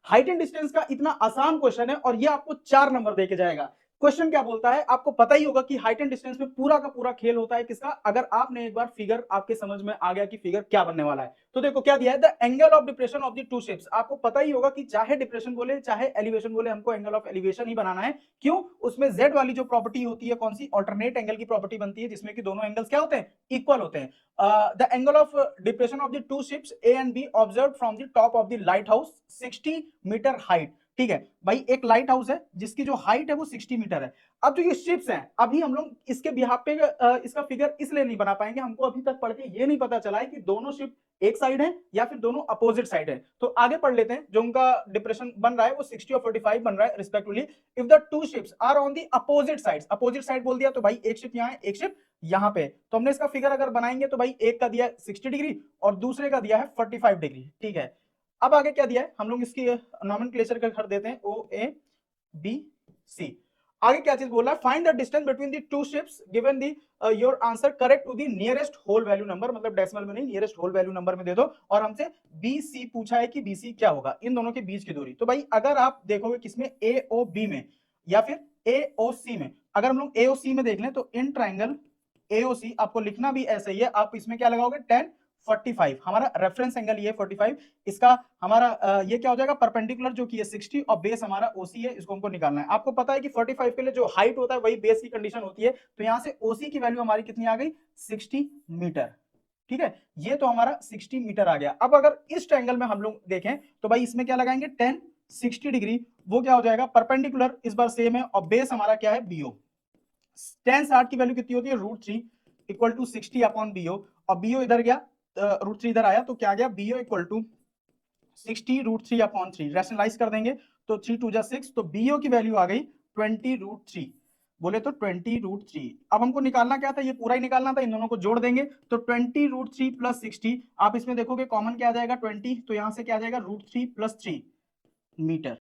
Height and distance का इतना आसान क्वेश्चन है और ये आपको 4 नंबर देके जाएगा। क्वेश्चन क्या बोलता है, आपको पता ही होगा कि हाइट एंड डिस्टेंस में पूरा का पूरा खेल होता है किसका, अगर आपने एक बार फिगर आपके समझ में आ गया कि फिगर क्या बनने वाला है, तो देखो क्या दिया है, the angle of depression of the two ships. आपको पता ही होगा कि चाहे डिप्रेशन बोले चाहे एलिवेशन बोले, हमको एंगल ऑफ एलिवेशन ही बनाना है। क्यों? उसमें जेड वाली जो प्रॉपर्टी होती है, कौन सी, ऑल्टरनेट एंगल की प्रॉपर्टी बनती है, जिसमें कि दोनों एंगल्स क्या होते हैं, इक्वल होते हैं। The angle of depression of the two ships A and B observe from the top of the lighthouse 60 metre height. ठीक है भाई, एक लाइट हाउस है जिसकी जो हाइट है वो 60 मीटर है। अब जो ये शिप्स हैं, अभी हम लोग इसके बिहाफ पे इसका फिगर इसलिए नहीं बना पाएंगे, हमको अभी तक पढ़ के ये नहीं पता चला है कि दोनों शिप एक साइड है या फिर दोनों अपोजिट साइड है। तो आगे पढ़ लेते हैं, जो उनका डिप्रेशन बन रहा है वो 60 और 45 बन रहा है respectively. If the two ships are on the opposite sides, opposite side बोल दिया तो भाई एक शिप यहाँ है एक शिप यहाँ पे, तो हमने इसका फिगर अगर बनाएंगे तो भाई एक का दिया है 60 डिग्री और दूसरे का दिया है 45 डिग्री। ठीक है, अब आगे क्या दिया है, हम लोग इसकी नॉमेनक्लेचर कर देते हैं, ओ ए बी सी। आगे क्या चीज बोला, find the distance between the two ships given the your answer correct to the nearest whole value number, मतलब डेसिमल में नहीं, नियरेस्ट होल वैल्यू नंबर में दे दो। और हमसे बी सी पूछा है कि बी सी क्या होगा, इन दोनों के बीच की दूरी। तो भाई अगर आप देखोगे किसमें, ए ओ बी में या फिर ए ओ सी में, अगर हम लोग ए ओ सी में देख लें तो इन ट्राइंगल एओसी, आपको लिखना भी ऐसे ही है, आप इसमें क्या लगाओगे 10 45, हमारा रेफरेंस एंगल ये 45, इसका हमारा ये क्या हो जाएगा, परपेंडिकुलर जो कि ये 60 और बेस हमारा ओसी है, इसको हमको निकालना है। आपको पता है कि 45 के लिए जो हाइट होता है वही बेस की कंडीशन होती है, तो यहां से ओसी की वैल्यू हमारी कितनी आ गई, 60 मीटर। ठीक है, ये तो हमारा 60 मीटर आ गया। अब अगर इस ट्रायंगल में हम लोग देखें तो भाई इसमें क्या लगाएंगे 10 60 डिग्री, वो क्या हो जाएगा परपेंडिकुलर, इस बार सेम है, और बेस हमारा क्या है बीओ। tan 60 की वैल्यू कितनी होती है, √3 इक्वल टू 60 अपॉन बीओ, और बीओ इधर गया, √3 इधर आया, तो क्या गया, BO equal to 60 √3 upon 3, rationalise कर देंगे तो 3 2 6, तो बीओ की वैल्यू आ गई 20 √3, बोले तो 20 √3। अब हमको निकालना क्या था, ये पूरा ही निकालना था, इन दोनों को जोड़ देंगे तो 20 √3 प्लस 60, आप इसमें देखोगे कॉमन क्या आ जाएगा 20, तो यहां से क्या आ जाएगा √3 प्लस 3 मीटर।